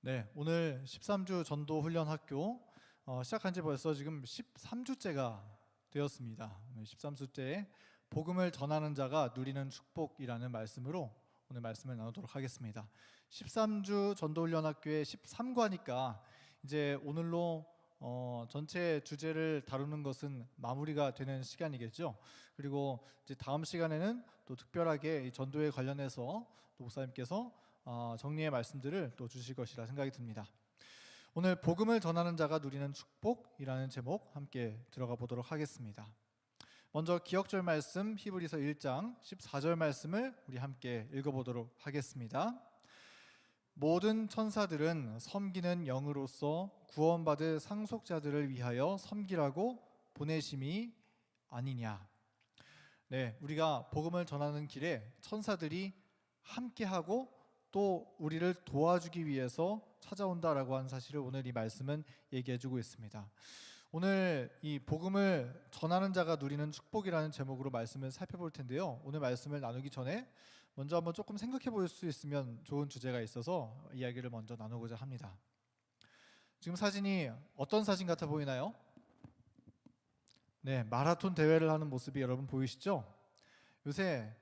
네, 오늘 13주 전도 훈련 학교 시작한 지 벌써 지금 13주째가 되었습니다. 오늘 13주째에 복음을 전하는 자가 누리는 축복이라는 말씀으로 오늘 말씀을 나누도록 하겠습니다. 13주 전도 훈련 학교의 13과니까 이제 오늘로 전체 주제를 다루는 것은 마무리가 되는 시간이겠죠. 그리고 이제 다음 시간에는 또 특별하게 이 전도에 관련해서 또 목사님께서 정리의 말씀들을 또 주실 것이라 생각이 듭니다. 오늘 복음을 전하는 자가 누리는 축복이라는 제목 함께 들어가 보도록 하겠습니다. 먼저 기억절 말씀 히브리서 1장 14절 말씀을 우리 함께 읽어보도록 하겠습니다. 모든 천사들은 섬기는 영으로서 구원받을 상속자들을 위하여 섬기라고 보내심이 아니냐. 네, 우리가 복음을 전하는 길에 천사들이 함께하고 또 우리를 도와주기 위해서 찾아온다라고 하는 사실을 오늘 이 말씀은 얘기해주고 있습니다. 오늘 이 복음을 전하는 자가 누리는 축복이라는 제목으로 말씀을 살펴볼 텐데요. 오늘 말씀을 나누기 전에 먼저 한번 조금 생각해 볼 수 있으면 좋은 주제가 있어서 이야기를 먼저 나누고자 합니다. 지금 사진이 어떤 사진 같아 보이나요? 네, 마라톤 대회를 하는 모습이 여러분 보이시죠? 요새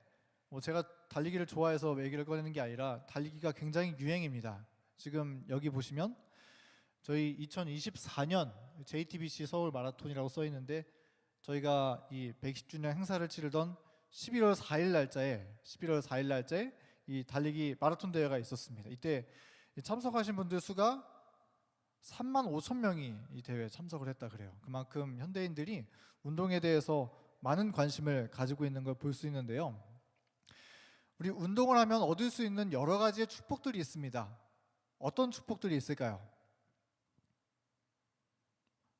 제가 달리기를 좋아해서 얘기를 꺼내는 게 아니라 달리기가 굉장히 유행입니다. 지금 여기 보시면 저희 2024년 JTBC 서울 마라톤이라고 써 있는데 저희가 이 110주년 행사를 치르던 11월 4일 날짜에 이 달리기 마라톤 대회가 있었습니다. 이때 참석하신 분들 수가 3만 5천 명이 이 대회에 참석을 했다 그래요. 그만큼 현대인들이 운동에 대해서 많은 관심을 가지고 있는 걸 볼 수 있는데요. 우리 운동을 하면 얻을 수 있는 여러 가지의 축복들이 있습니다. 어떤 축복들이 있을까요?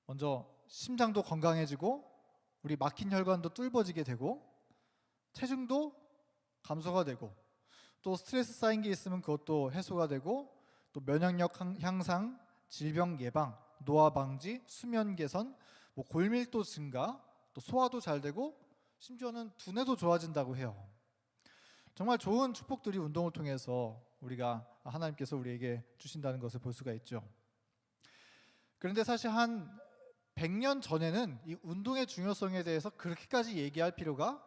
먼저 심장도 건강해지고 우리 막힌 혈관도 뚫어지게 되고 체중도 감소가 되고 또 스트레스 쌓인 게 있으면 그것도 해소가 되고 또 면역력 향상, 질병 예방, 노화 방지, 수면 개선, 골밀도 증가, 또 소화도 잘 되고 심지어는 두뇌도 좋아진다고 해요. 정말 좋은 축복들이 운동을 통해서 우리가 하나님께서 우리에게 주신다는 것을 볼 수가 있죠. 그런데 사실 한 100년 전에는 이 운동의 중요성에 대해서 그렇게까지 얘기할 필요가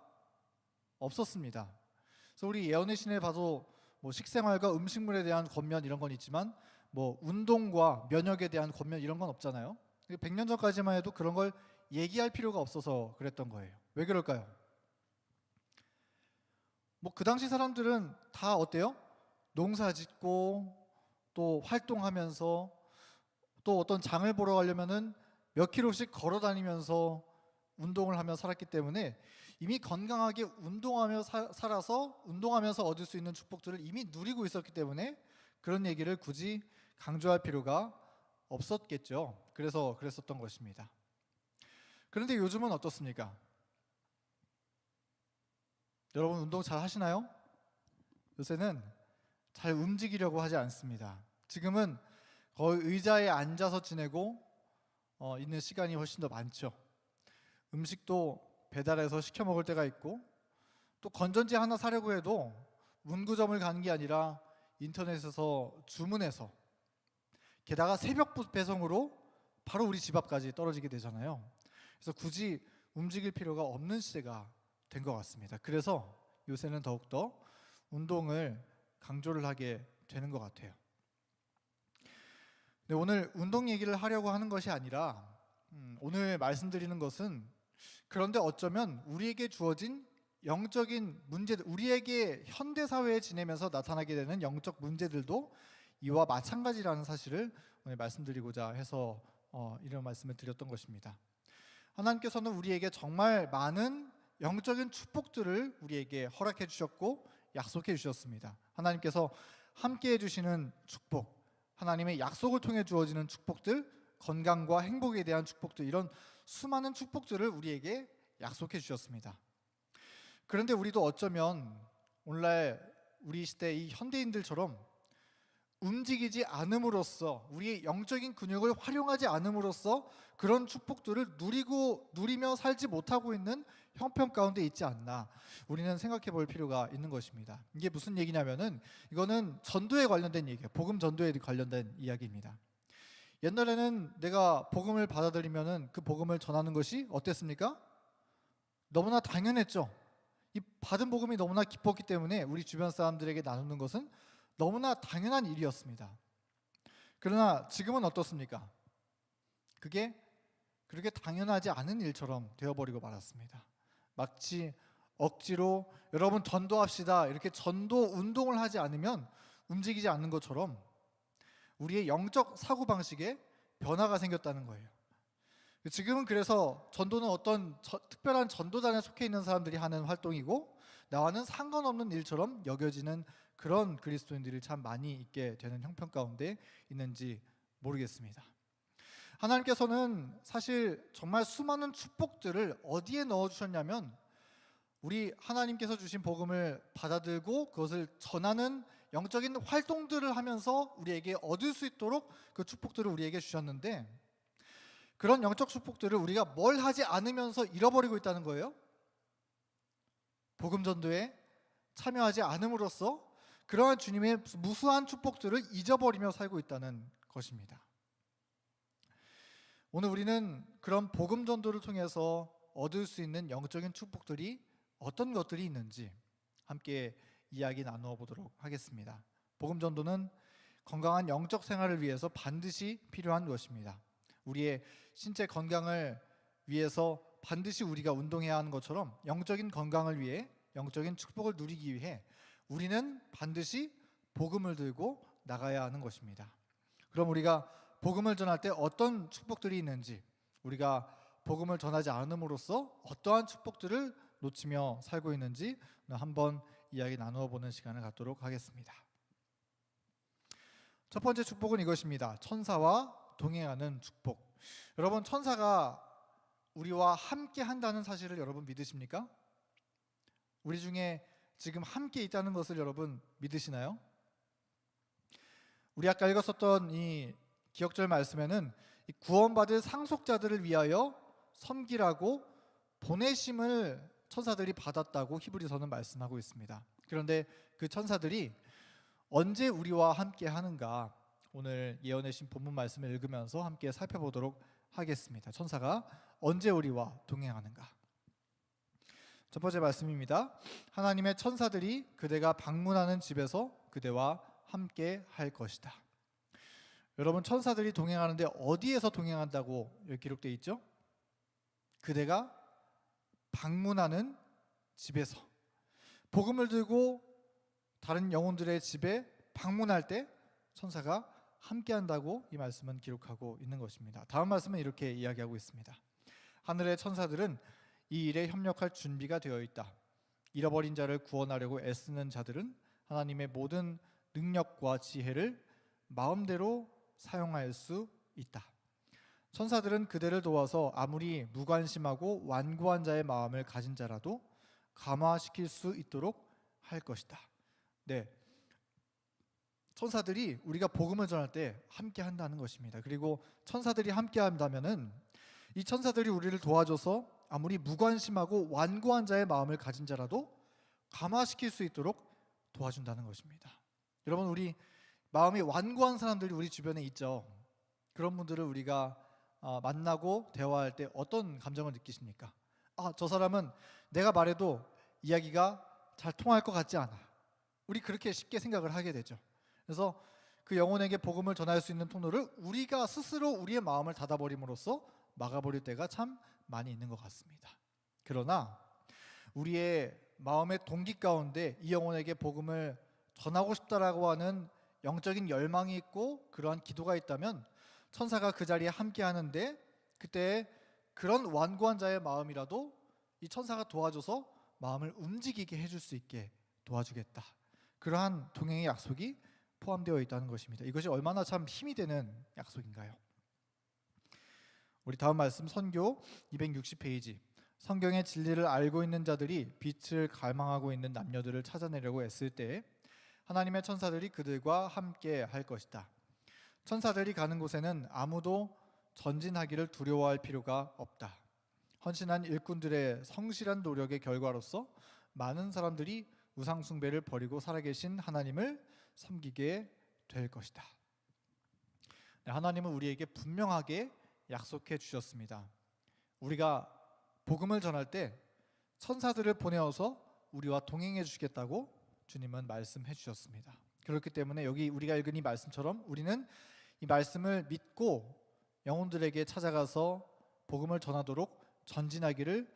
없었습니다. 그래서 우리 예언의 신에 봐도 식생활과 음식물에 대한 권면 이런 건 있지만 운동과 면역에 대한 권면 이런 건 없잖아요. 100년 전까지만 해도 그런 걸 얘기할 필요가 없어서 그랬던 거예요. 왜 그럴까요? 그 당시 사람들은 다 어때요? 농사 짓고 또 활동하면서 또 어떤 장을 보러 가려면은 몇 킬로씩 걸어 다니면서 운동을 하며 살았기 때문에 이미 건강하게 운동하며 살아서 운동하면서 얻을 수 있는 축복들을 이미 누리고 있었기 때문에 그런 얘기를 굳이 강조할 필요가 없었겠죠. 그래서 그랬었던 것입니다. 그런데 요즘은 어떻습니까? 여러분 운동 잘 하시나요? 요새는 잘 움직이려고 하지 않습니다. 지금은 거의 의자에 앉아서 지내고 있는 시간이 훨씬 더 많죠. 음식도 배달해서 시켜 먹을 때가 있고 또 건전지 하나 사려고 해도 문구점을 가는 게 아니라 인터넷에서 주문해서 게다가 새벽 배송으로 바로 우리 집 앞까지 떨어지게 되잖아요. 그래서 굳이 움직일 필요가 없는 시대가 된 것 같습니다. 그래서 요새는 더욱더 운동을 강조를 하게 되는 것 같아요. 네, 오늘 운동 얘기를 하려고 하는 것이 아니라 오늘 말씀드리는 것은 그런데 어쩌면 우리에게 주어진 영적인 문제들, 우리에게 현대사회에 지내면서 나타나게 되는 영적 문제들도 이와 마찬가지라는 사실을 오늘 말씀드리고자 해서 이런 말씀을 드렸던 것입니다. 하나님께서는 우리에게 정말 많은 영적인 축복들을 우리에게 허락해 주셨고 약속해 주셨습니다. 하나님께서 함께 해주시는 축복, 하나님의 약속을 통해 주어지는 축복들, 건강과 행복에 대한 축복들, 이런 수많은 축복들을 우리에게 약속해 주셨습니다. 그런데 우리도 어쩌면 오늘날 우리 시대 이 현대인들처럼 움직이지 않음으로써, 우리의 영적인 근육을 활용하지 않음으로써 그런 축복들을 누리며 살지 못하고 있는 형편 가운데 있지 않나, 우리는 생각해 볼 필요가 있는 것입니다. 이게 무슨 얘기냐면은, 이거는 전도에 관련된 얘기예요. 복음 전도에 관련된 이야기입니다. 옛날에는 내가 복음을 받아들이면은 그 복음을 전하는 것이 어땠습니까? 너무나 당연했죠. 이 받은 복음이 너무나 기뻤기 때문에 우리 주변 사람들에게 나누는 것은 너무나 당연한 일이었습니다. 그러나 지금은 어떻습니까? 그게 그렇게 당연하지 않은 일처럼 되어버리고 말았습니다. 마치 억지로 여러분 전도합시다, 이렇게 전도 운동을 하지 않으면 움직이지 않는 것처럼 우리의 영적 사고방식에 변화가 생겼다는 거예요. 지금은 그래서 전도는 어떤 특별한 전도단에 속해 있는 사람들이 하는 활동이고, 나와는 상관없는 일처럼 여겨지는 그런 그리스도인들이 참 많이 있게 되는 형편 가운데 있는지 모르겠습니다. 하나님께서는 사실 정말 수많은 축복들을 어디에 넣어주셨냐면, 우리 하나님께서 주신 복음을 받아들고 그것을 전하는 영적인 활동들을 하면서 우리에게 얻을 수 있도록 그 축복들을 우리에게 주셨는데, 그런 영적 축복들을 우리가 뭘 하지 않으면서 잃어버리고 있다는 거예요. 복음 전도에 참여하지 않음으로써 그러한 주님의 무수한 축복들을 잊어버리며 살고 있다는 것입니다. 오늘 우리는 그런 복음 전도를 통해서 얻을 수 있는 영적인 축복들이 어떤 것들이 있는지 함께 이야기 나누어 보도록 하겠습니다. 복음 전도는 건강한 영적 생활을 위해서 반드시 필요한 것입니다. 우리의 신체 건강을 위해서 반드시 우리가 운동해야 하는 것처럼, 영적인 건강을 위해, 영적인 축복을 누리기 위해 우리는 반드시 복음을 들고 나가야 하는 것입니다. 그럼 우리가 복음을 전할 때 어떤 축복들이 있는지, 우리가 복음을 전하지 않음으로써 어떠한 축복들을 놓치며 살고 있는지 한번 이야기 나누어 보는 시간을 갖도록 하겠습니다. 첫 번째 축복은 이것입니다. 천사와 동행하는 축복. 여러분, 천사가 우리와 함께 한다는 사실을 여러분 믿으십니까? 우리 중에 지금 함께 있다는 것을 여러분 믿으시나요? 우리 아까 읽었었던 이 기억절 말씀에는 이 구원받을 상속자들을 위하여 섬기라고 보내심을 천사들이 받았다고 히브리서는 말씀하고 있습니다. 그런데 그 천사들이 언제 우리와 함께 하는가, 오늘 예언의 신 본문 말씀을 읽으면서 함께 살펴보도록 하겠습니다. 천사가 언제 우리와 동행하는가. 첫 번째 말씀입니다. 하나님의 천사들이 그대가 방문하는 집에서 그대와 함께 할 것이다. 여러분, 천사들이 동행하는데 어디에서 동행한다고 여기 기록되어 있죠? 그대가 방문하는 집에서. 복음을 들고 다른 영혼들의 집에 방문할 때 천사가 함께 한다고 이 말씀은 기록하고 있는 것입니다. 다음 말씀은 이렇게 이야기하고 있습니다. 하늘의 천사들은 이 일에 협력할 준비가 되어 있다. 잃어버린 자를 구원하려고 애쓰는 자들은 하나님의 모든 능력과 지혜를 마음대로 사용할 수 있다. 천사들은 그대를 도와서 아무리 무관심하고 완고한 자의 마음을 가진 자라도 감화시킬 수 있도록 할 것이다. 네, 천사들이 우리가 복음을 전할 때 함께 한다는 것입니다. 그리고 천사들이 함께 한다면은 이 천사들이 우리를 도와줘서 아무리 무관심하고 완고한 자의 마음을 가진 자라도 감화시킬 수 있도록 도와준다는 것입니다. 여러분, 우리 마음이 완고한 사람들이 우리 주변에 있죠. 그런 분들을 우리가 만나고 대화할 때 어떤 감정을 느끼십니까? 저 사람은 내가 말해도 이야기가 잘 통할 것 같지 않아. 우리 그렇게 쉽게 생각을 하게 되죠. 그래서 그 영혼에게 복음을 전할 수 있는 통로를 우리가 스스로 우리의 마음을 닫아버림으로써 막아버릴 때가 참 많이 있는 것 같습니다. 그러나 우리의 마음의 동기 가운데 이 영혼에게 복음을 전하고 싶다라고 하는 영적인 열망이 있고 그러한 기도가 있다면 천사가 그 자리에 함께 하는데, 그때 그런 완고한 자의 마음이라도 이 천사가 도와줘서 마음을 움직이게 해줄 수 있게 도와주겠다. 그러한 동행의 약속이 포함되어 있다는 것입니다. 이것이 얼마나 참 힘이 되는 약속인가요? 우리 다음 말씀, 선교 260페이지. 성경의 진리를 알고 있는 자들이 빛을 갈망하고 있는 남녀들을 찾아내려고 애쓸 때 하나님의 천사들이 그들과 함께 할 것이다. 천사들이 가는 곳에는 아무도 전진하기를 두려워할 필요가 없다. 헌신한 일꾼들의 성실한 노력의 결과로서 많은 사람들이 우상 숭배를 버리고 살아계신 하나님을 섬기게 될 것이다. 하나님은 우리에게 분명하게 약속해 주셨습니다. 우리가 복음을 전할 때 천사들을 보내어서 우리와 동행해 주시겠다고 주님은 말씀해 주셨습니다. 그렇기 때문에 여기 우리가 읽은 이 말씀처럼 우리는 이 말씀을 믿고 영혼들에게 찾아가서 복음을 전하도록 전진하기를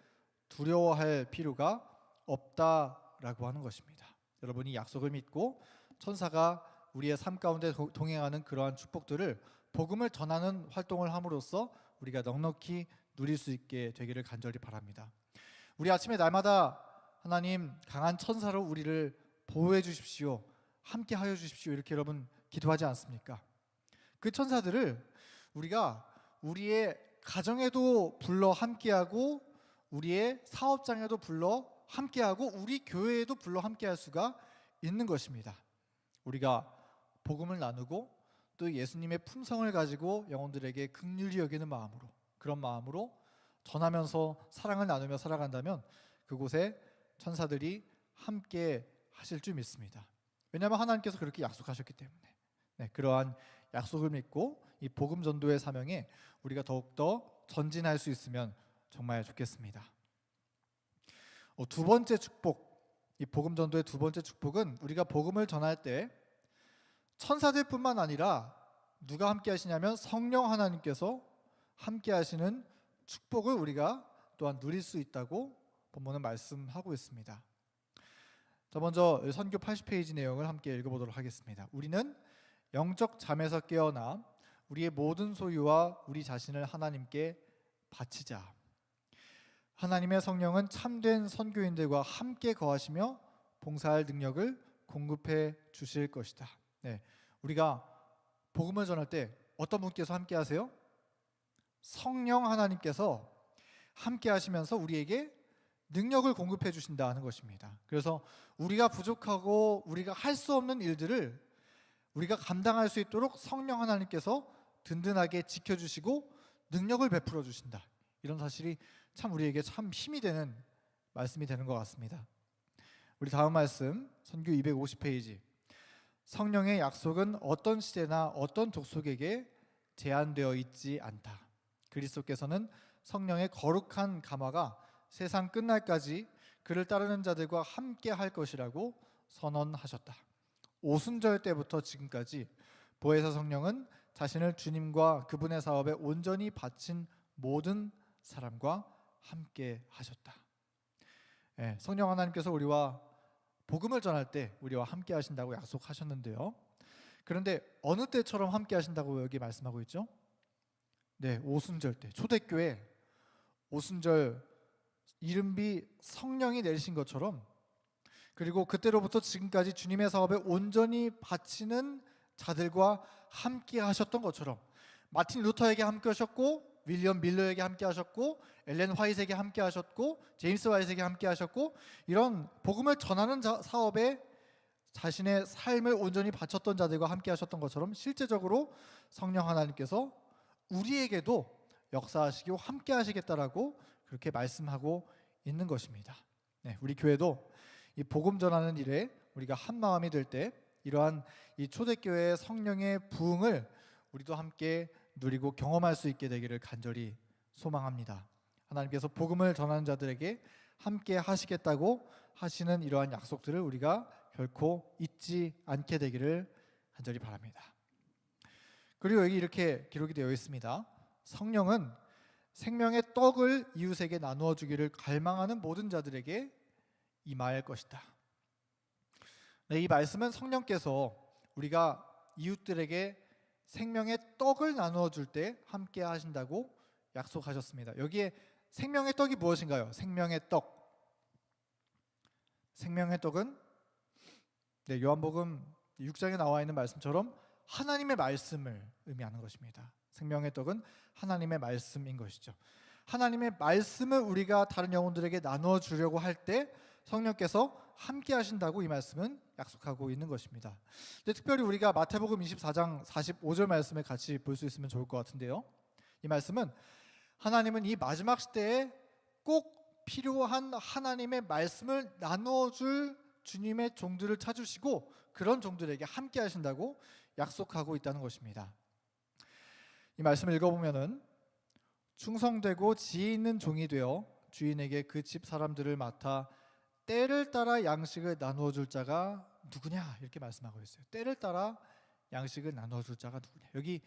두려워할 필요가 없다라고 하는 것입니다. 여러분이 약속을 믿고 천사가 우리의 삶 가운데 동행하는 그러한 축복들을 복음을 전하는 활동을 함으로써 우리가 넉넉히 누릴 수 있게 되기를 간절히 바랍니다. 우리 아침에 날마다 하나님 강한 천사로 우리를 보호해 주십시오, 함께 하여 주십시오, 이렇게 여러분 기도하지 않습니까? 그 천사들을 우리가 우리의 가정에도 불러 함께하고 우리의 사업장에도 불러 함께하고 우리 교회에도 불러 함께할 수가 있는 것입니다. 우리가 복음을 나누고 또 예수님의 품성을 가지고 영혼들에게 긍휼히 여기는 마음으로, 그런 마음으로 전하면서 사랑을 나누며 살아간다면 그곳에 천사들이 함께 하실 줄 믿습니다. 왜냐하면 하나님께서 그렇게 약속하셨기 때문에. 그러한 약속을 믿고 이 복음 전도의 사명에 우리가 더욱더 전진할 수 있으면 정말 좋겠습니다. 두 번째 축복, 이 복음 전도의 두 번째 축복은 우리가 복음을 전할 때 천사들뿐만 아니라 누가 함께 하시냐면 성령 하나님께서 함께 하시는 축복을 우리가 또한 누릴 수 있다고 본문은 말씀하고 있습니다. 자, 먼저 선교 80페이지 내용을 함께 읽어보도록 하겠습니다. 우리는 영적 잠에서 깨어나 우리의 모든 소유와 우리 자신을 하나님께 바치자. 하나님의 성령은 참된 선교인들과 함께 거하시며 봉사할 능력을 공급해 주실 것이다. 우리가 복음을 전할 때 어떤 분께서 함께 하세요? 성령 하나님께서 함께 하시면서 우리에게 능력을 공급해 주신다는 것입니다. 그래서 우리가 부족하고 우리가 할 수 없는 일들을 우리가 감당할 수 있도록 성령 하나님께서 든든하게 지켜주시고 능력을 베풀어 주신다. 이런 사실이 참 우리에게 참 힘이 되는 말씀이 되는 것 같습니다. 우리 다음 말씀 선교 250페이지. 성령의 약속은 어떤 시대나 어떤 족속에게 제한되어 있지 않다. 그리스도께서는 성령의 거룩한 감화가 세상 끝날까지 그를 따르는 자들과 함께 할 것이라고 선언하셨다. 오순절 때부터 지금까지 보혜사 성령은 자신을 주님과 그분의 사업에 온전히 바친 모든 사람과 함께 하셨다. 성령 하나님께서 우리와 복음을 전할 때 우리와 함께 하신다고 약속하셨는데요. 그런데 어느 때처럼 함께 하신다고 여기 말씀하고 있죠? 오순절 때, 초대교회 오순절 이른비 성령이 내리신 것처럼, 그리고 그때로부터 지금까지 주님의 사업에 온전히 바치는 자들과 함께 하셨던 것처럼 마틴 루터에게 함께 하셨고, 윌리엄 밀러에게 함께 하셨고, 엘렌 화이트에게 함께 하셨고, 제임스 화이트에게 함께 하셨고, 이런 복음을 전하는 사업에 자신의 삶을 온전히 바쳤던 자들과 함께 하셨던 것처럼 실제적으로 성령 하나님께서 우리에게도 역사하시고 함께 하시겠다라고 그렇게 말씀하고 있는 것입니다. 우리 교회도 이 복음 전하는 일에 우리가 한 마음이 될 때 이러한 이 초대교회의 성령의 부흥을 우리도 함께 누리고 경험할 수 있게 되기를 간절히 소망합니다. 하나님께서 복음을 전하는 자들에게 함께 하시겠다고 하시는 이러한 약속들을 우리가 결코 잊지 않게 되기를 간절히 바랍니다. 그리고 여기 이렇게 기록이 되어 있습니다. 성령은 생명의 떡을 이웃에게 나누어 주기를 갈망하는 모든 자들에게 임할 것이다. 이 말씀은 성령께서 우리가 이웃들에게 생명의 떡을 나누어 줄 때 함께 하신다고 약속하셨습니다. 여기에 생명의 떡이 무엇인가요? 생명의 떡. 생명의 떡은 요한복음 6장에 나와 있는 말씀처럼 하나님의 말씀을 의미하는 것입니다. 생명의 떡은 하나님의 말씀인 것이죠. 하나님의 말씀을 우리가 다른 영혼들에게 나누어 주려고 할 때 성령께서 함께 하신다고 이 말씀은 약속하고 있는 것입니다. 근데 특별히 우리가 마태복음 24장 45절 말씀을 같이 볼 수 있으면 좋을 것 같은데요. 이 말씀은 하나님은 이 마지막 시대에 꼭 필요한 하나님의 말씀을 나누어 줄 주님의 종들을 찾으시고 그런 종들에게 함께 하신다고 약속하고 있다는 것입니다. 이 말씀을 읽어보면은 충성되고 지혜 있는 종이 되어 주인에게 그 집 사람들을 맡아 때를 따라 양식을 나누어 줄 자가 누구냐 이렇게 말씀하고 있어요. 때를 따라 양식을 나누어 줄 자가 누구냐. 여기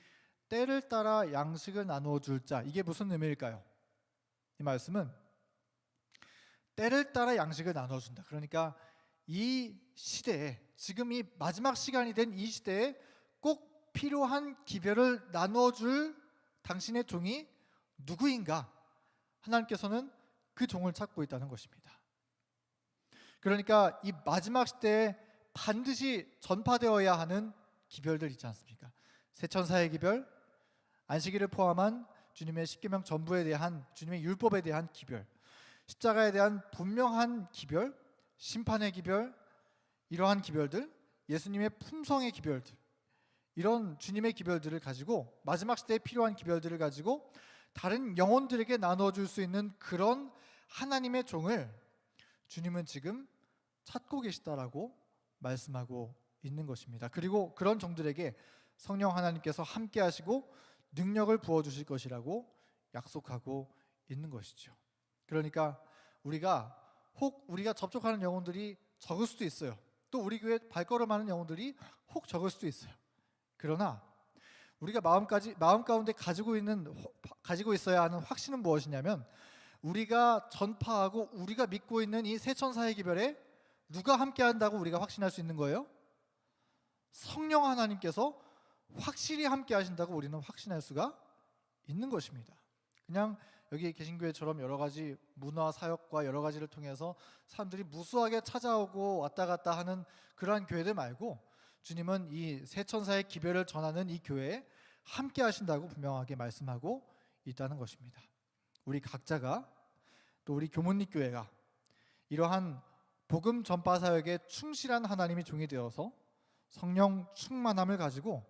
때를 따라 양식을 나누어 줄 자, 이게 무슨 의미일까요? 이 말씀은 때를 따라 양식을 나누어 준다. 그러니까 이 시대에, 지금 이 마지막 시간이 된 이 시대에 꼭 필요한 기별을 나누어 줄 당신의 종이 누구인가? 하나님께서는 그 종을 찾고 있다는 것입니다. 그러니까 이 마지막 시대에 반드시 전파되어야 하는 기별들 있지 않습니까? 세천사의 기별, 안식일을 포함한 주님의 십계명 전부에 대한 주님의 율법에 대한 기별, 십자가에 대한 분명한 기별, 심판의 기별, 이러한 기별들, 예수님의 품성의 기별들, 이런 주님의 기별들을 가지고 마지막 시대에 필요한 기별들을 가지고 다른 영혼들에게 나눠줄 수 있는 그런 하나님의 종을 주님은 지금 찾고 계시다라고 말씀하고 있는 것입니다. 그리고 그런 종들에게 성령 하나님께서 함께 하시고 능력을 부어주실 것이라고 약속하고 있는 것이죠. 그러니까 우리가 접촉하는 영혼들이 적을 수도 있어요. 또 우리 교회 발걸음하는 영혼들이 혹 적을 수도 있어요. 그러나 우리가 마음 가운데 가지고 있어야 하는 확신은 무엇이냐면, 우리가 전파하고 우리가 믿고 있는 이 세천사의 기별에 누가 함께 한다고 우리가 확신할 수 있는 거예요? 성령 하나님께서 확실히 함께 하신다고 우리는 확신할 수가 있는 것입니다. 그냥 여기 계신 교회처럼 여러 가지 문화 사역과 여러 가지를 통해서 사람들이 무수하게 찾아오고 왔다 갔다 하는 그러한 교회들 말고, 주님은 이 세천사의 기별을 전하는 이 교회에 함께 하신다고 분명하게 말씀하고 있다는 것입니다. 우리 각자가, 또 우리 교문리 교회가 이러한 복음 전파 사역에 충실한 하나님의 종이 되어서 성령 충만함을 가지고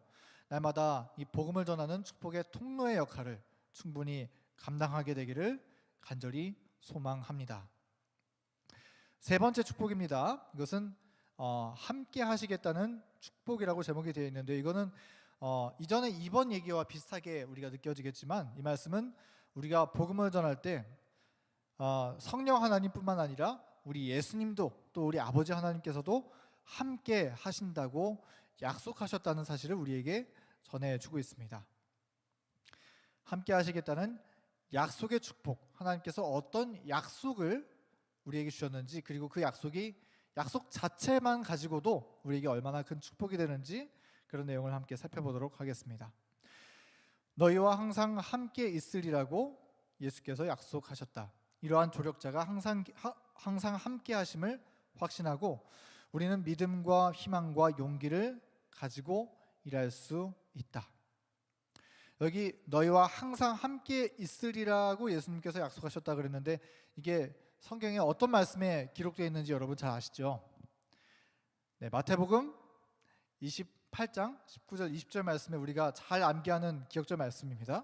날마다 이 복음을 전하는 축복의 통로의 역할을 충분히 감당하게 되기를 간절히 소망합니다. 세 번째 축복입니다. 이것은 함께 하시겠다는 축복이라고 제목이 되어 있는데, 이거는 이전에 이번 얘기와 비슷하게 우리가 느껴지겠지만, 이 말씀은 우리가 복음을 전할 때 성령 하나님뿐만 아니라 우리 예수님도, 또 우리 아버지 하나님께서도 함께 하신다고 약속하셨다는 사실을 우리에게 전해주고 있습니다. 함께 하시겠다는 약속의 축복, 하나님께서 어떤 약속을 우리에게 주셨는지, 그리고 그 약속 자체만 가지고도 우리에게 얼마나 큰 축복이 되는지, 그런 내용을 함께 살펴보도록 하겠습니다. 너희와 항상 함께 있으리라고 예수께서 약속하셨다. 이러한 조력자가 항상 함께 하심을 확신하고 우리는 믿음과 희망과 용기를 가지고 일할 수 있다. 여기 너희와 항상 함께 있으리라고 예수님께서 약속하셨다 그랬는데, 이게 성경에 어떤 말씀에 기록되어 있는지 여러분 잘 아시죠? 네, 마태복음 28장 19절 20절 말씀에 우리가 잘 암기하는 기억절 말씀입니다.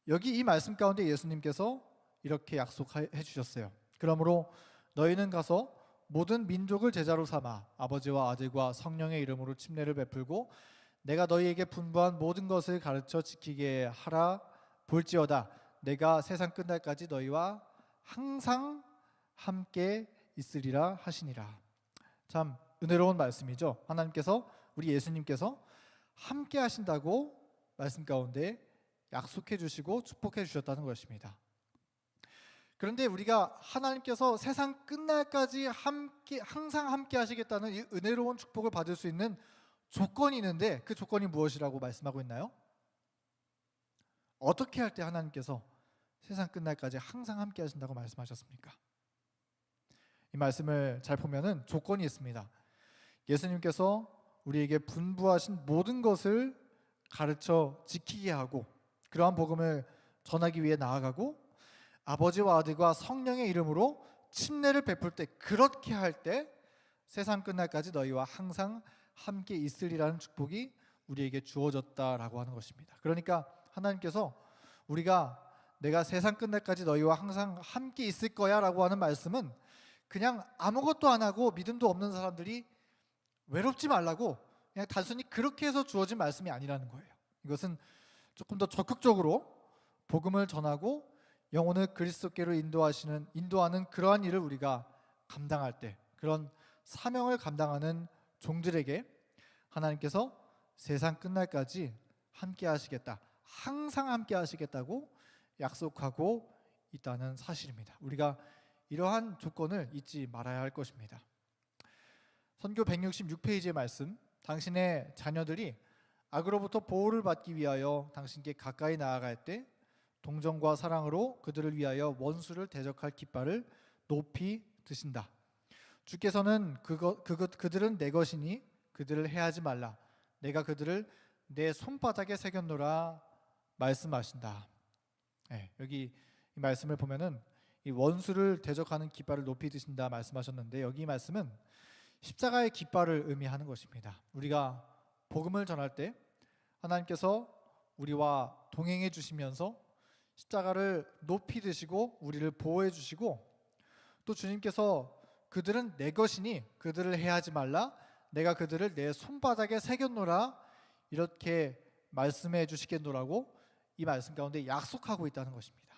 여기 이 말씀 가운데 예수님께서 이렇게 약속해 주셨어요. 그러므로 너희는 가서 모든 민족을 제자로 삼아 아버지와 아들과 성령의 이름으로 침례를 베풀고 내가 너희에게 분부한 모든 것을 가르쳐 지키게 하라. 볼지어다 내가 세상 끝날까지 너희와 항상 함께 있으리라 하시니라. 참 은혜로운 말씀이죠. 하나님께서, 우리 예수님께서 함께 하신다고 말씀 가운데 약속해 주시고 축복해 주셨다는 것입니다. 그런데 우리가 하나님께서 세상 끝날까지 항상 함께 하시겠다는 이 은혜로운 축복을 받을 수 있는 조건이 있는데, 그 조건이 무엇이라고 말씀하고 있나요? 어떻게 할 때 하나님께서 세상 끝날까지 항상 함께 하신다고 말씀하셨습니까? 이 말씀을 잘 보면은 조건이 있습니다. 예수님께서 우리에게 분부하신 모든 것을 가르쳐 지키게 하고, 그러한 복음을 전하기 위해 나아가고, 아버지와 아들과 성령의 이름으로 침례를 베풀 때, 그렇게 할 때 세상 끝날까지 너희와 항상 함께 있으리라는 축복이 우리에게 주어졌다라고 하는 것입니다. 그러니까 하나님께서 우리가 내가 세상 끝날까지 너희와 항상 함께 있을 거야 라고 하는 말씀은 그냥 아무것도 안 하고 믿음도 없는 사람들이 외롭지 말라고 그냥 단순히 그렇게 해서 주어진 말씀이 아니라는 거예요. 이것은 조금 더 적극적으로 복음을 전하고 영혼을 그리스도께로 인도하는 그러한 일을 우리가 감당할 때, 그런 사명을 감당하는 종들에게 하나님께서 세상 끝날까지 함께 하시겠다, 항상 함께 하시겠다고 약속하고 있다는 사실입니다. 우리가 이러한 조건을 잊지 말아야 할 것입니다. 선교 166페이지의 말씀, 당신의 자녀들이 악으로부터 보호를 받기 위하여 당신께 가까이 나아갈 때 동정과 사랑으로 그들을 위하여 원수를 대적할 깃발을 높이 드신다. 주께서는 그들은 내 것이니 그들을 해하지 말라. 내가 그들을 내 손바닥에 새겼노라 말씀하신다. 네, 여기 이 말씀을 보면은 이 원수를 대적하는 깃발을 높이 드신다 말씀하셨는데, 여기 이 말씀은 십자가의 깃발을 의미하는 것입니다. 우리가 복음을 전할 때 하나님께서 우리와 동행해 주시면서 십자가를 높이 드시고 우리를 보호해 주시고, 또 주님께서 그들은 내 것이니 그들을 해하지 말라, 내가 그들을 내 손바닥에 새겼노라 이렇게 말씀해 주시겠노라고 이 말씀 가운데 약속하고 있다는 것입니다.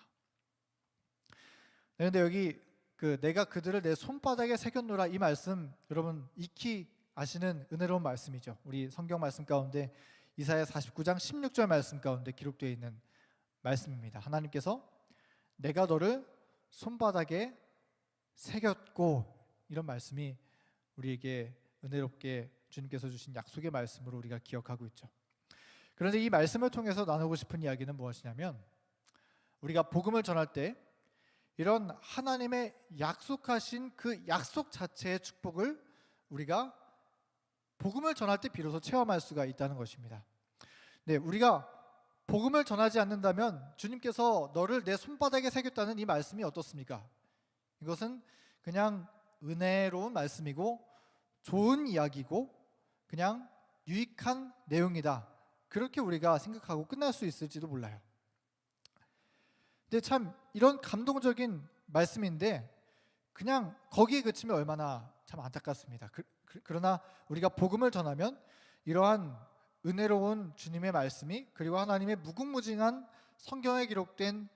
그런데 여기 내가 그들을 내 손바닥에 새겼노라 이 말씀, 여러분 익히 아시는 은혜로운 말씀이죠. 우리 성경 말씀 가운데 이사야 49장 16절 말씀 가운데 기록되어 있는 말씀입니다. 하나님께서 내가 너를 손바닥에 새겼고, 이런 말씀이 우리에게 은혜롭게 주님께서 주신 약속의 말씀으로 우리가 기억하고 있죠. 그런데 이 말씀을 통해서 나누고 싶은 이야기는 무엇이냐면, 우리가 복음을 전할 때 이런 하나님의 약속하신 그 약속 자체의 축복을 우리가 복음을 전할 때 비로소 체험할 수가 있다는 것입니다. 네, 우리가 복음을 전하지 않는다면 주님께서 너를 내 손바닥에 새겼다는 이 말씀이 어떻습니까? 이것은 그냥 은혜로운 말씀이고 좋은 이야기고 그냥 유익한 내용이다, 그렇게 우리가 생각하고 끝날 수 있을지도 몰라요. 근데 참 이런 감동적인 말씀인데 그냥 거기에 그치면 얼마나 참 안타깝습니다. 그러나 우리가 복음을 전하면 이러한 은혜로운 주님의 말씀이, 그리고 하나님의 무궁무진한 성경에 기록된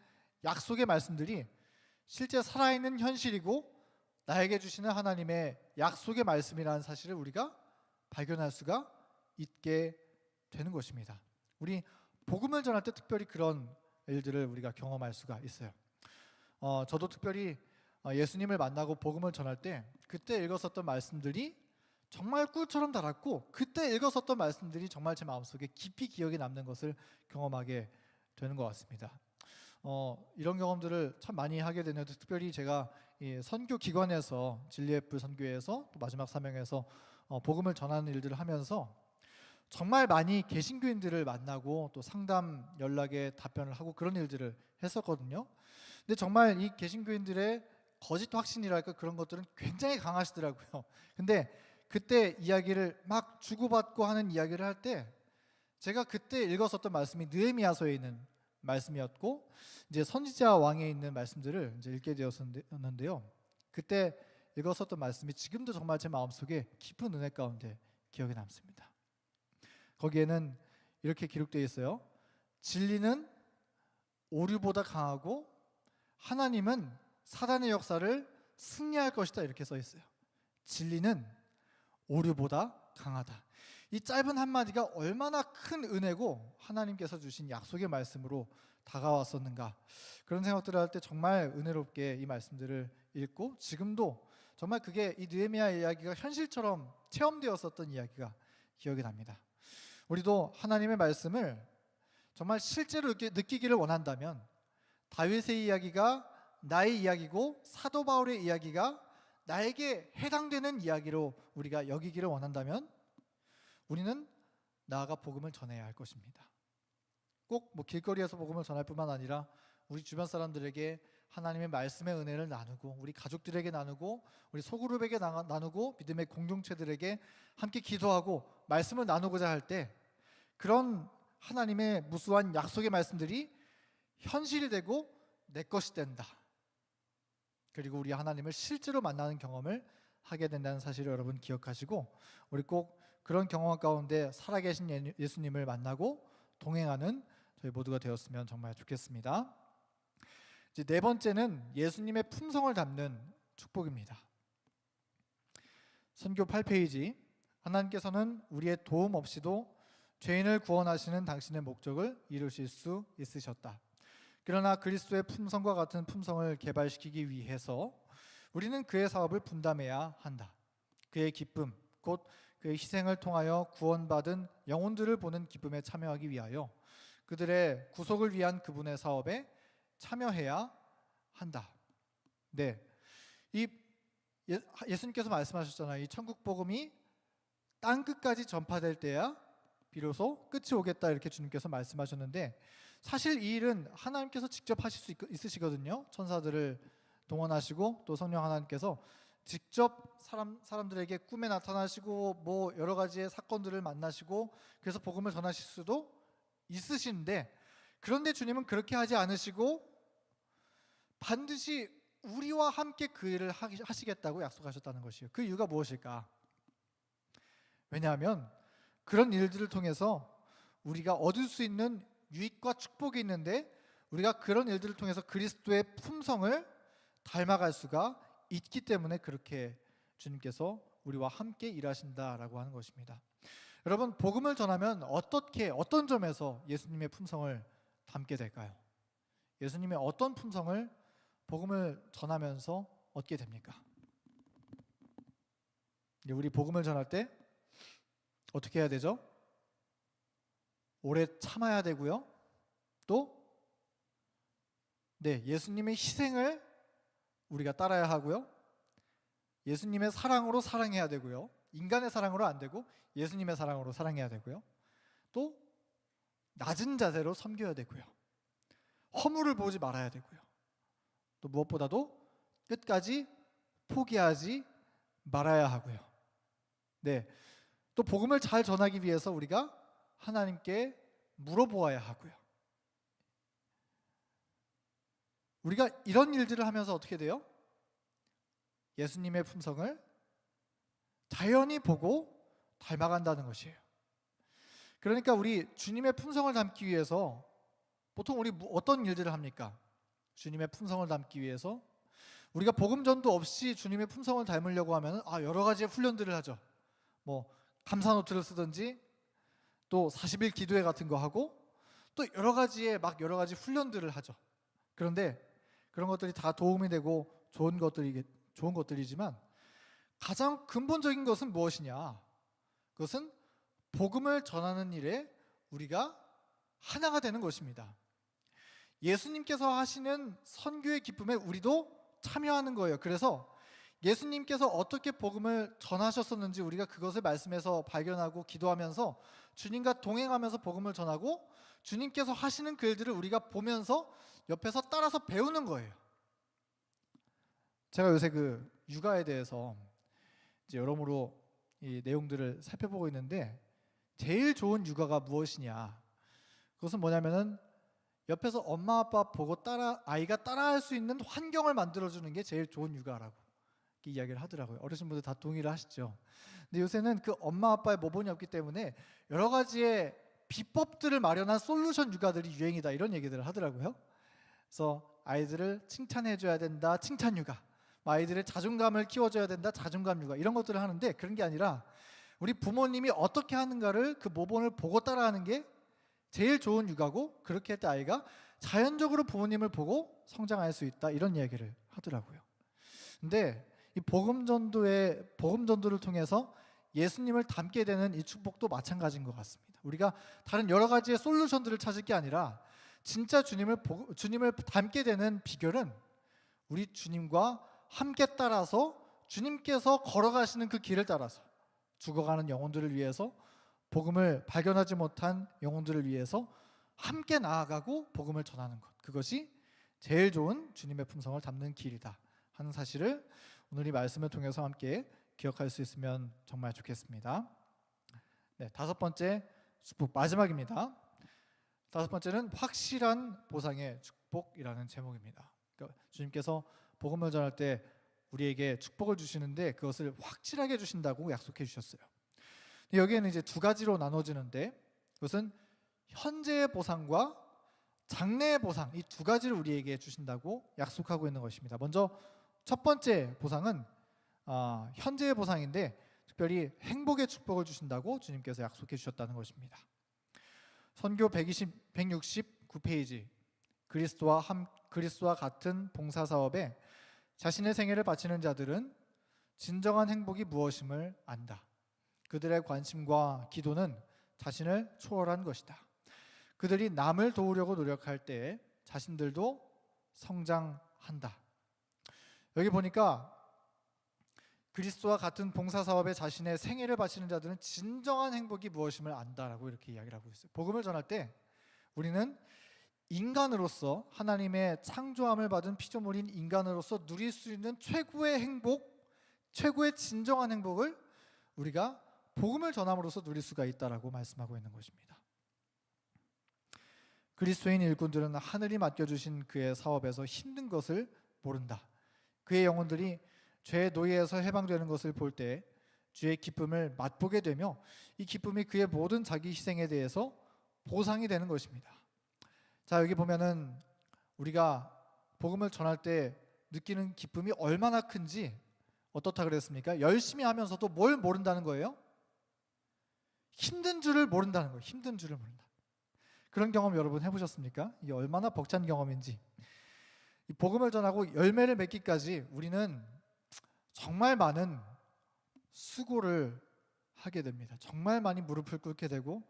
약속의 말씀들이 실제 살아있는 현실이고 나에게 주시는 하나님의 약속의 말씀이라는 사실을 우리가 발견할 수가 있게 되는 것입니다. 우리 복음을 전할 때 특별히 그런 일들을 우리가 경험할 수가 있어요. 저도 특별히 예수님을 만나고 복음을 전할 때 그때 읽었었던 말씀들이 정말 꿀처럼 달았고, 그때 읽었었던 말씀들이 정말 제 마음속에 깊이 기억에 남는 것을 경험하게 되는 것 같습니다. 이런 경험들을 참 많이 하게 되는데, 특별히 제가 이 선교 기관에서 진리의 불 선교회에서 또 마지막 사명에서 복음을 전하는 일들을 하면서 정말 많이 개신교인들을 만나고 또 상담 연락에 답변을 하고 그런 일들을 했었거든요. 근데 정말 이 개신교인들의 거짓 확신이랄까 그런 것들은 굉장히 강하시더라고요. 근데 그때 이야기를 막 주고받고 하는 이야기를 할 때 제가 그때 읽었었던 말씀이 느헤미야서에 있는 말씀이었고, 이제 선지자 왕에 있는 말씀들을 이제 읽게 되었는데요. 그때 읽었었던 말씀이 지금도 정말 제 마음속에 깊은 은혜 가운데 기억에 남습니다. 거기에는 이렇게 기록되어 있어요. 진리는 오류보다 강하고 하나님은 사단의 역사를 승리할 것이다, 이렇게 써 있어요. 진리는 오류보다 강하다. 이 짧은 한마디가 얼마나 큰 은혜고 하나님께서 주신 약속의 말씀으로 다가왔었는가, 그런 생각들을 할 때 정말 은혜롭게 이 말씀들을 읽고, 지금도 정말 그게 이 느헤미야 이야기가 현실처럼 체험되었었던 이야기가 기억이 납니다. 우리도 하나님의 말씀을 정말 실제로 느끼기를 원한다면 다윗의 이야기가 나의 이야기고 사도 바울의 이야기가 나에게 해당되는 이야기로 우리가 여기기를 원한다면 우리는 나아가 복음을 전해야 할 것입니다. 꼭 길거리에서 복음을 전할 뿐만 아니라 우리 주변 사람들에게 하나님의 말씀의 은혜를 나누고 우리 가족들에게 나누고 우리 소그룹에게 나누고 믿음의 공동체들에게 함께 기도하고 말씀을 나누고자 할 때 그런 하나님의 무수한 약속의 말씀들이 현실이 되고 내 것이 된다. 그리고 우리 하나님을 실제로 만나는 경험을 하게 된다는 사실을 여러분 기억하시고 우리 꼭 그런 경험 가운데 살아계신 예수님을 만나고 동행하는 저희 모두가 되었으면 정말 좋겠습니다. 이제 네 번째는 예수님의 품성을 담는 축복입니다. 선교 8페이지, 하나님께서는 우리의 도움 없이도 죄인을 구원하시는 당신의 목적을 이루실 수 있으셨다. 그러나 그리스도의 품성과 같은 품성을 개발시키기 위해서 우리는 그의 사업을 분담해야 한다. 그의 기쁨, 곧 그의 희생을 통하여 구원받은 영혼들을 보는 기쁨에 참여하기 위하여 그들의 구속을 위한 그분의 사업에 참여해야 한다. 네, 예수님께서 말씀하셨잖아요. 이 천국 복음이 땅 끝까지 전파될 때야 비로소 끝이 오겠다, 이렇게 주님께서 말씀하셨는데 사실 이 일은 하나님께서 직접 하실 수 있으시거든요. 천사들을 동원하시고 또 성령 하나님께서 직접 사람들에게 꿈에 나타나시고 뭐 여러 가지의 사건들을 만나시고 그래서 복음을 전하실 수도 있으신데, 그런데 주님은 그렇게 하지 않으시고 반드시 우리와 함께 그 일을 하시겠다고 약속하셨다는 것이에요. 그 이유가 무엇일까? 왜냐하면 그런 일들을 통해서 우리가 얻을 수 있는 유익과 축복이 있는데 우리가 그런 일들을 통해서 그리스도의 품성을 닮아갈 수가 있기 때문에 그렇게 주님께서 우리와 함께 일하신다라고 하는 것입니다. 여러분, 복음을 전하면 어떤 점에서 예수님의 품성을 담게 될까요? 예수님의 어떤 품성을 복음을 전하면서 얻게 됩니까? 우리 복음을 전할 때 어떻게 해야 되죠? 오래 참아야 되고요. 또 예수님의 희생을 우리가 따라야 하고요. 예수님의 사랑으로 사랑해야 되고요. 인간의 사랑으로 안 되고 예수님의 사랑으로 사랑해야 되고요. 또 낮은 자세로 섬겨야 되고요. 허물을 보지 말아야 되고요. 또 무엇보다도 끝까지 포기하지 말아야 하고요. 또 복음을 잘 전하기 위해서 우리가 하나님께 물어보아야 하고요. 우리가 이런 일들을 하면서 어떻게 돼요? 예수님의 품성을 자연히 보고 닮아간다는 것이에요. 그러니까 우리 주님의 품성을 담기 위해서 보통 우리 어떤 일들을 합니까? 주님의 품성을 담기 위해서 우리가 복음 전도 없이 주님의 품성을 닮으려고 하면 여러 가지의 훈련들을 하죠. 뭐 감사 노트를 쓰든지 또 40일 기도회 같은 거 하고 또 여러 가지 훈련들을 하죠. 그런데 그런 것들이 다 도움이 되고 좋은 것들이지만 가장 근본적인 것은 무엇이냐? 그것은 복음을 전하는 일에 우리가 하나가 되는 것입니다. 예수님께서 하시는 선교의 기쁨에 우리도 참여하는 거예요. 그래서 예수님께서 어떻게 복음을 전하셨었는지 우리가 그것을 말씀에서 발견하고 기도하면서 주님과 동행하면서 복음을 전하고 주님께서 하시는 그 일들을 우리가 보면서 옆에서 따라서 배우는 거예요. 제가 요새 그 육아에 대해서 이제 여러모로 이 내용들을 살펴보고 있는데 제일 좋은 육아가 무엇이냐? 그것은 뭐냐면은 옆에서 엄마 아빠 보고 아이가 따라할 수 있는 환경을 만들어주는 게 제일 좋은 육아라고 이야기를 하더라고요. 어르신분들 다 동의를 하시죠. 근데 요새는 그 엄마 아빠의 모본이 없기 때문에 여러 가지의 비법들을 마련한 솔루션 육아들이 유행이다, 이런 얘기들을 하더라고요. 그래서 아이들을 칭찬해줘야 된다, 칭찬 육아. 아이들의 자존감을 키워줘야 된다, 자존감 육아. 이런 것들을 하는데 그런 게 아니라 우리 부모님이 어떻게 하는가를 그 모본을 보고 따라하는 게 제일 좋은 육아고, 그렇게 할 때 아이가 자연적으로 부모님을 보고 성장할 수 있다, 이런 이야기를 하더라고요. 근데 이 복음 전도를 통해서 예수님을 닮게 되는 이 축복도 마찬가지인 것 같습니다. 우리가 다른 여러 가지의 솔루션들을 찾을 게 아니라 진짜 주님을 닮게 되는 비결은 우리 주님과 함께 따라서 주님께서 걸어가시는 그 길을 따라서 죽어가는 영혼들을 위해서, 복음을 발견하지 못한 영혼들을 위해서 함께 나아가고 복음을 전하는 것, 그것이 제일 좋은 주님의 품성을 담는 길이다 하는 사실을 오늘 이 말씀을 통해서 함께 기억할 수 있으면 정말 좋겠습니다. 네, 다섯 번째 축복 마지막입니다. 다섯 번째는 확실한 보상의 축복이라는 제목입니다. 그러니까 주님께서 복음을 전할 때 우리에게 축복을 주시는데 그것을 확실하게 주신다고 약속해 주셨어요. 여기에는 이제 두 가지로 나눠지는데 그것은 현재의 보상과 장래의 보상, 이 두 가지를 우리에게 주신다고 약속하고 있는 것입니다. 먼저 첫 번째 보상은 현재의 보상인데 특별히 행복의 축복을 주신다고 주님께서 약속해 주셨다는 것입니다. 선교 169페이지 그리스도와 같은 봉사사업에 자신의 생애를 바치는 자들은 진정한 행복이 무엇임을 안다. 그들의 관심과 기도는 자신을 초월한 것이다. 그들이 남을 도우려고 노력할 때 자신들도 성장한다. 여기 보니까 그리스도와 같은 봉사사업에 자신의 생애를 바치는 자들은 진정한 행복이 무엇임을 안다라고 이렇게 이야기를 하고 있어요. 복음을 전할 때 우리는 인간으로서 하나님의 창조함을 받은 피조물인 인간으로서 누릴 수 있는 최고의 행복, 최고의 진정한 행복을 우리가 복음을 전함으로써 누릴 수가 있다라고 말씀하고 있는 것입니다. 그리스도인 일꾼들은 하늘이 맡겨주신 그의 사업에서 힘든 것을 모른다. 그의 영혼들이 죄의 노예에서 해방되는 것을 볼 때 주의 기쁨을 맛보게 되며 이 기쁨이 그의 모든 자기 희생에 대해서 보상이 되는 것입니다. 자, 여기 보면은 우리가 복음을 전할 때 느끼는 기쁨이 얼마나 큰지 어떻다 그랬습니까? 열심히 하면서도 뭘 모른다는 거예요? 힘든 줄을 모른다는 거예요. 힘든 줄을 모른다. 그런 경험 여러분 해보셨습니까? 이게 얼마나 벅찬 경험인지. 이 복음을 전하고 열매를 맺기까지 우리는 정말 많은 수고를 하게 됩니다. 정말 많이 무릎을 꿇게 되고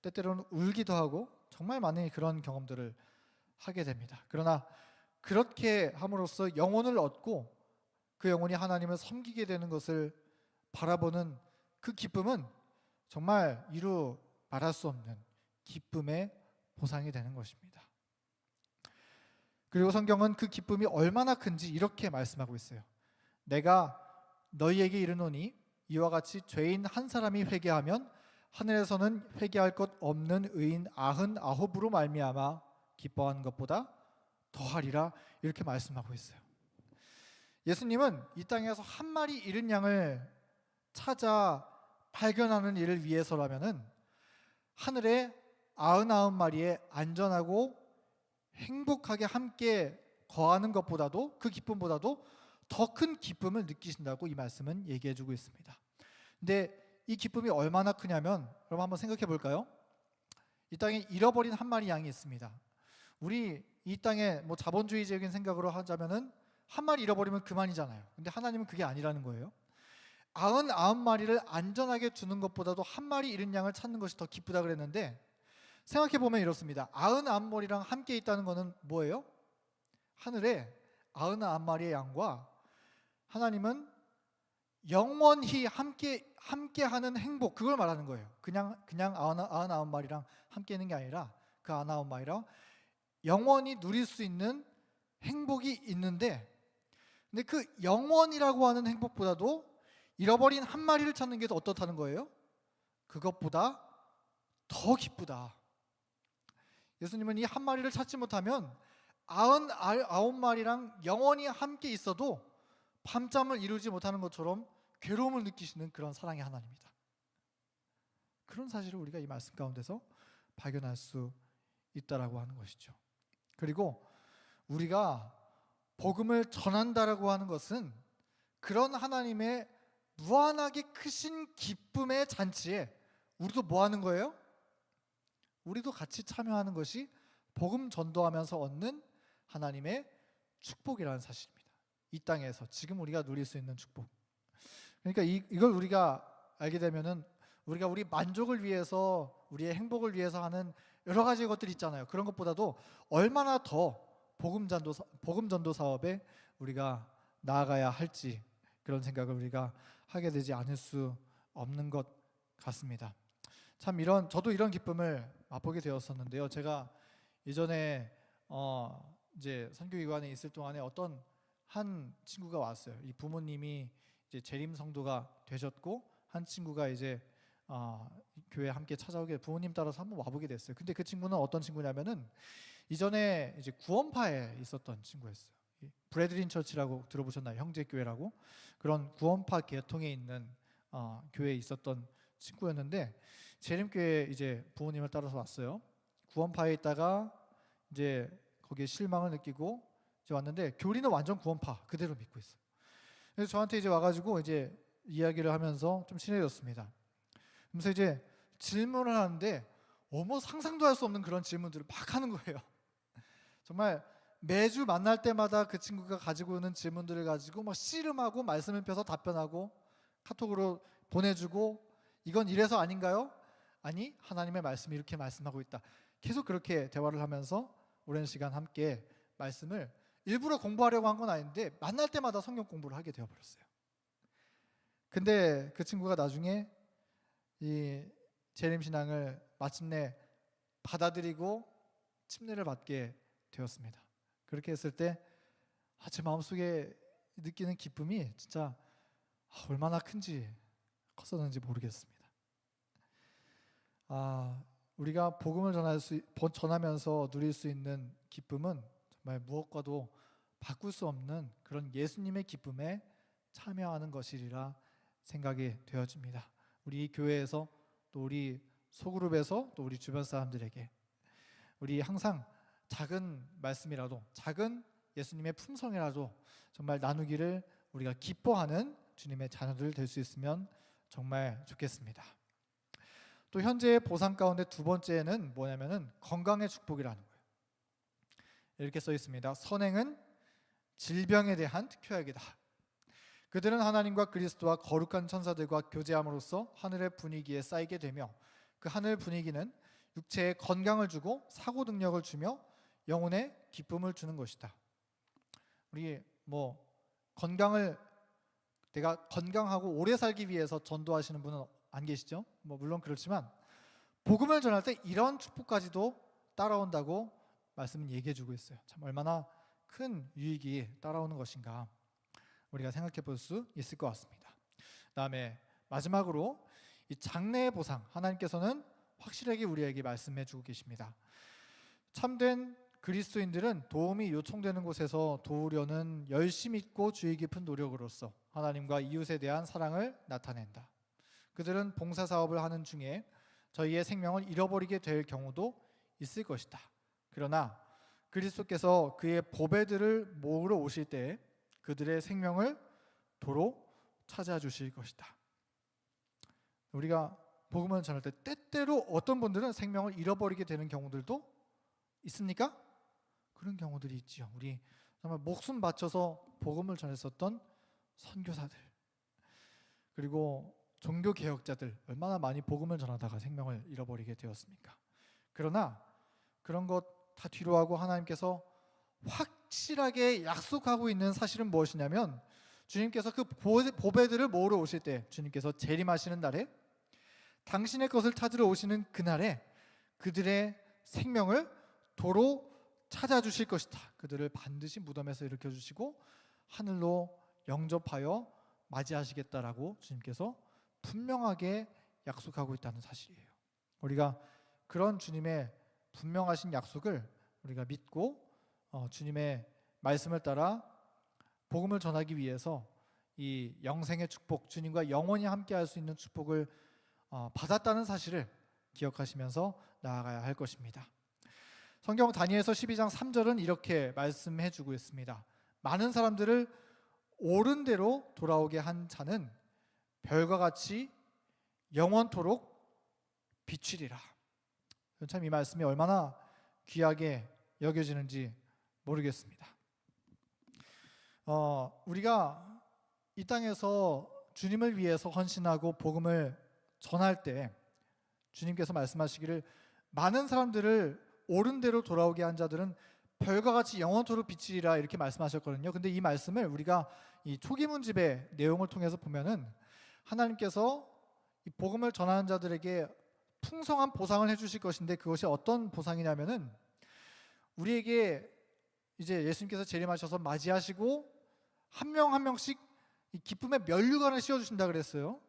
때때로는 울기도 하고 정말 많은 그런 경험들을 하게 됩니다. 그러나 그렇게 함으로써 영혼을 얻고 그 영혼이 하나님을 섬기게 되는 것을 바라보는 그 기쁨은 정말 이루 말할 수 없는 기쁨의 보상이 되는 것입니다. 그리고 성경은 그 기쁨이 얼마나 큰지 이렇게 말씀하고 있어요. 내가 너희에게 이르노니 이와 같이 죄인 한 사람이 회개하면 하늘에서는 회개할 것 없는 의인 99으로 말미암아 기뻐하는 것보다 더하리라 이렇게 말씀하고 있어요. 예수님은 이 땅에서 한 마리 잃은 양을 찾아 발견하는 일을 위해서라면은 하늘에 99마리의 안전하고 행복하게 함께 거하는 것보다도 그 기쁨보다도 더 큰 기쁨을 느끼신다고 이 말씀은 얘기해주고 있습니다. 근데 이 기쁨이 얼마나 크냐면 여러분 한번 생각해 볼까요? 이 땅에 잃어버린 한 마리 양이 있습니다. 우리 이 땅에 뭐 자본주의적인 생각으로 하자면은 한 마리 잃어버리면 그만이잖아요. 근데 하나님은 그게 아니라는 거예요. 99마리를 안전하게 두는 것보다도 한 마리 잃은 양을 찾는 것이 더 기쁘다 그랬는데 생각해 보면 이렇습니다. 99마리랑 함께 있다는 것은 뭐예요? 하늘에 99마리의 양과 하나님은 영원히 함께하는 행복, 그걸 말하는 거예요. 그냥 99마리랑 함께 있는 게 아니라 그 99마리랑 영원히 누릴 수 있는 행복이 있는데, 근데 그 영원이라고 하는 행복보다도 잃어버린 한 마리를 찾는 게 더 어떻다는 거예요? 그것보다 더 기쁘다. 예수님은 이 한 마리를 찾지 못하면 99마리랑 영원히 함께 있어도 밤잠을 이루지 못하는 것처럼 괴로움을 느끼시는 그런 사랑의 하나님이다. 그런 사실을 우리가 이 말씀 가운데서 발견할 수 있다라고 하는 것이죠. 그리고 우리가 복음을 전한다라고 하는 것은 그런 하나님의 무한하게 크신 기쁨의 잔치에 우리도 뭐 하는 거예요? 우리도 같이 참여하는 것이 복음 전도하면서 얻는 하나님의 축복이라는 사실입니다. 이 땅에서 지금 우리가 누릴 수 있는 축복. 그러니까 이걸 우리가 알게 되면은 우리가 우리 만족을 위해서, 우리의 행복을 위해서 하는 여러 가지 것들이 있잖아요. 그런 것보다도 얼마나 더 복음 전도 사업에 우리가 나아가야 할지 그런 생각을 우리가 하게 되지 않을 수 없는 것 같습니다. 참 저도 이런 기쁨을 맛보게 되었었는데요. 제가 이전에 이제 선교기관에 있을 동안에 어떤 한 친구가 왔어요. 이 부모님이 이제 재림 성도가 되셨고 한 친구가 이제 교회 함께 찾아오게 부모님 따라서 한번 와보게 됐어요. 근데 그 친구는 어떤 친구냐면은 이전에 이제 구원파에 있었던 친구였어요. 브래드린 처치라고 들어보셨나요? 형제교회라고 그런 구원파 계통에 있는 교회에 있었던 친구였는데 재림교회 이제 부모님을 따라서 왔어요. 구원파에 있다가 이제 거기에 실망을 느끼고 이제 왔는데 교리는 완전 구원파 그대로 믿고 있어요. 그래서 저한테 이제 와가지고 이제 이야기를 하면서 좀 친해졌습니다. 그래서 이제 질문을 하는데 어머 상상도 할 수 없는 그런 질문들을 막 하는 거예요. 정말 매주 만날 때마다 그 친구가 가지고 있는 질문들을 가지고 막 씨름하고 말씀을 펴서 답변하고 카톡으로 보내주고 이건 이래서 아닌가요? 아니 하나님의 말씀이 이렇게 말씀하고 있다. 계속 그렇게 대화를 하면서 오랜 시간 함께 말씀을 일부러 공부하려고 한 건 아닌데 만날 때마다 성경 공부를 하게 되어버렸어요. 근데 그 친구가 나중에 이 재림신앙을 마침내 받아들이고 침례를 받게 되었습니다. 그렇게 했을 때 제 마음속에 느끼는 기쁨이 진짜 얼마나 큰지 컸었는지 모르겠습니다. 우리가 복음을 전하면서 누릴 수 있는 기쁨은 정말 무엇과도 바꿀 수 없는 그런 예수님의 기쁨에 참여하는 것이리라 생각이 되어집니다. 우리 교회에서 또 우리 소그룹에서 또 우리 주변 사람들에게 우리 항상 작은 말씀이라도 작은 예수님의 품성이라도 정말 나누기를 우리가 기뻐하는 주님의 자녀들 될 수 있으면 정말 좋겠습니다. 또 현재의 보상 가운데 두 번째는 뭐냐면은 건강의 축복이라는 거예요. 이렇게 써 있습니다. 선행은 질병에 대한 특효약이다. 그들은 하나님과 그리스도와 거룩한 천사들과 교제함으로써 하늘의 분위기에 쌓이게 되며 그 하늘 분위기는 육체에 건강을 주고 사고 능력을 주며 영혼에 기쁨을 주는 것이다. 우리 내가 건강하고 오래 살기 위해서 전도하시는 분은 안 계시죠? 물론 그렇지만 복음을 전할 때 이런 축복까지도 따라온다고 말씀은 얘기해 주고 있어요. 참 얼마나 큰 유익이 따라오는 것인가 우리가 생각해 볼 수 있을 것 같습니다. 다음에 마지막으로 이 장래의 보상 하나님께서는 확실하게 우리에게 말씀해 주고 계십니다. 참된 그리스도인들은 도움이 요청되는 곳에서 도우려는 열심 있고 주의 깊은 노력으로서 하나님과 이웃에 대한 사랑을 나타낸다. 그들은 봉사사업을 하는 중에 저희의 생명을 잃어버리게 될 경우도 있을 것이다. 그러나 그리스도께서 그의 보배들을 모으러 오실 때 그들의 생명을 도로 찾아주실 것이다. 우리가 복음을 전할 때 때때로 어떤 분들은 생명을 잃어버리게 되는 경우들도 있습니까? 그런 경우들이 있지요. 우리 정말 목숨 바쳐서 복음을 전했었던 선교사들 그리고 종교 개혁자들 얼마나 많이 복음을 전하다가 생명을 잃어버리게 되었습니까? 그러나 그런 것 다 뒤로 하고 하나님께서 확실하게 약속하고 있는 사실은 무엇이냐면 주님께서 그 보배들을 모으러 오실 때 주님께서 재림하시는 날에 당신의 것을 찾으러 오시는 그날에 그들의 생명을 도로 찾아주실 것이다. 그들을 반드시 무덤에서 일으켜주시고 하늘로 영접하여 맞이하시겠다라고 주님께서 분명하게 약속하고 있다는 사실이에요. 우리가 그런 주님의 분명하신 약속을 우리가 믿고 주님의 말씀을 따라 복음을 전하기 위해서 이 영생의 축복, 주님과 영원히 함께할 수 있는 축복을 받았다는 사실을 기억하시면서 나아가야 할 것입니다. 성경 다니엘서 12장 3절은 이렇게 말씀해 주고 있습니다. 많은 사람들을 옳은 대로 돌아오게 한 자는 별과 같이 영원토록 비추리라. 참 이 말씀이 얼마나 귀하게 여겨지는지 모르겠습니다. 우리가 이 땅에서 주님을 위해서 헌신하고 복음을 전할 때 주님께서 말씀하시기를 많은 사람들을 옳은 대로 돌아오게 한 자들은 별과 같이 영원토록 비치리라 이렇게 말씀하셨거든요. 근데 이 말씀을 우리가 이 초기문집의 내용을 통해서 보면은 하나님께서 이 복음을 전하는 자들에게 풍성한 보상을 해주실 것인데 그것이 어떤 보상이냐면은 우리에게 이제 예수님께서 재림하셔서 맞이하시고 한 명 한 명씩 이 기쁨의 면류관을 씌워주신다 그랬어요.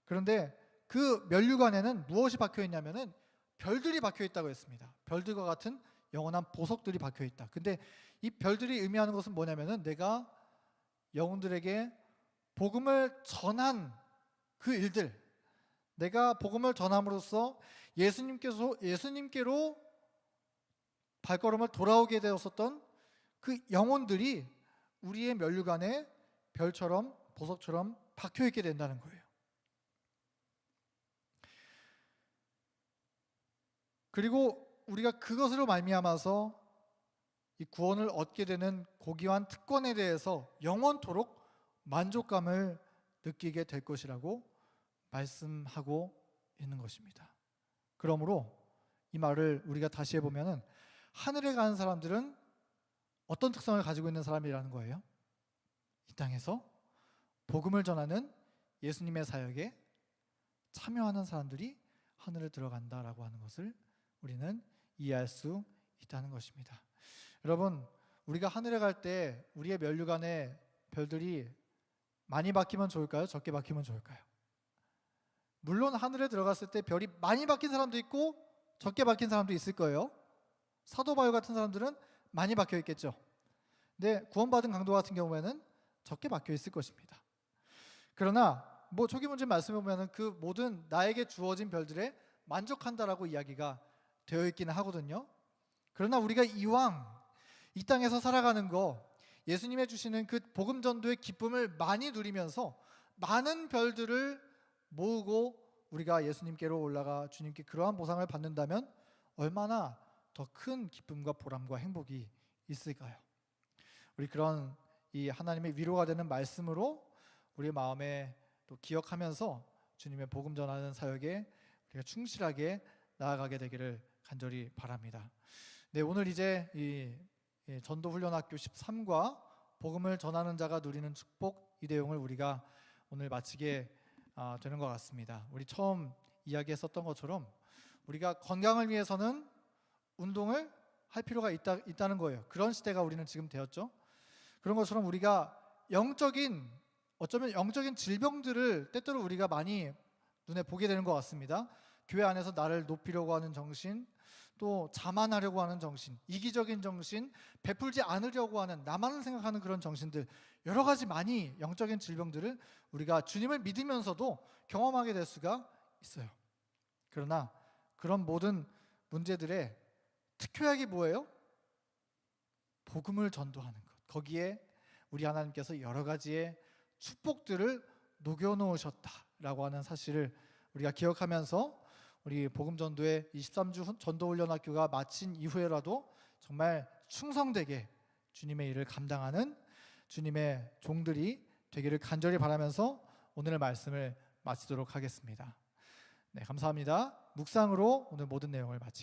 그런데 그 면류관에는 무엇이 박혀 있냐면은 별들이 박혀 있다고 했습니다. 별들과 같은 영원한 보석들이 박혀 있다. 근데 이 별들이 의미하는 것은 뭐냐면은 내가 영혼들에게 복음을 전한 그 일들, 내가 복음을 전함으로써 예수님께로 발걸음을 돌아오게 되었었던 그 영혼들이 우리의 면류관에 별처럼 보석처럼 박혀 있게 된다는 거예요. 그리고 우리가 그것으로 말미암아서 이 구원을 얻게 되는 고귀한 특권에 대해서 영원토록 만족감을 느끼게 될 것이라고 말씀하고 있는 것입니다. 그러므로 이 말을 우리가 다시 해보면은 하늘에 가는 사람들은 어떤 특성을 가지고 있는 사람이라는 거예요? 이 땅에서 복음을 전하는 예수님의 사역에 참여하는 사람들이 하늘을 들어간다라고 하는 것을 우리는 이해할 수 있다는 것입니다. 여러분, 우리가 하늘에 갈 때 우리의 면류관에 별들이 많이 박히면 좋을까요? 적게 박히면 좋을까요? 물론 하늘에 들어갔을 때 별이 많이 박힌 사람도 있고 적게 박힌 사람도 있을 거예요. 사도 바울 같은 사람들은 많이 박혀 있겠죠. 근데 구원받은 강도 같은 경우에는 적게 박혀 있을 것입니다. 그러나 뭐 초기 문제 말씀해 보면은 그 모든 나에게 주어진 별들에 만족한다라고 이야기가 되어 있기는 하거든요. 그러나 우리가 이왕 이 땅에서 살아가는 거 예수님의 주시는 그 복음 전도의 기쁨을 많이 누리면서 많은 별들을 모으고 우리가 예수님께로 올라가 주님께 그러한 보상을 받는다면 얼마나 더 큰 기쁨과 보람과 행복이 있을까요? 우리 그런 이 하나님의 위로가 되는 말씀으로 우리 마음에 또 기억하면서 주님의 복음 전하는 사역에 우리가 충실하게 나아가게 되기를 간절히 바랍니다. 네, 오늘 이제 이 전도훈련학교 13과 복음을 전하는 자가 누리는 축복 이 내용을 우리가 오늘 마치게 되는 것 같습니다. 우리 처음 이야기했었던 것처럼 우리가 건강을 위해서는 운동을 할 필요가 있다는 거예요. 그런 시대가 우리는 지금 되었죠. 그런 것처럼 우리가 어쩌면 영적인 질병들을 때때로 우리가 많이 눈에 보게 되는 것 같습니다. 교회 안에서 나를 높이려고 하는 정신, 또 자만하려고 하는 정신, 이기적인 정신, 베풀지 않으려고 하는 나만을 생각하는 그런 정신들, 여러 가지 많이 영적인 질병들을 우리가 주님을 믿으면서도 경험하게 될 수가 있어요. 그러나 그런 모든 문제들의 특효약이 뭐예요? 복음을 전도하는 것. 거기에 우리 하나님께서 여러 가지의 축복들을 녹여놓으셨다라고 하는 사실을 우리가 기억하면서 우리 복음 전도의 23주 전도훈련학교가 마친 이후에라도 정말 충성되게 주님의 일을 감당하는 주님의 종들이 되기를 간절히 바라면서 오늘의 말씀을 마치도록 하겠습니다. 네, 감사합니다. 묵상으로 오늘 모든 내용을 마치겠습니다.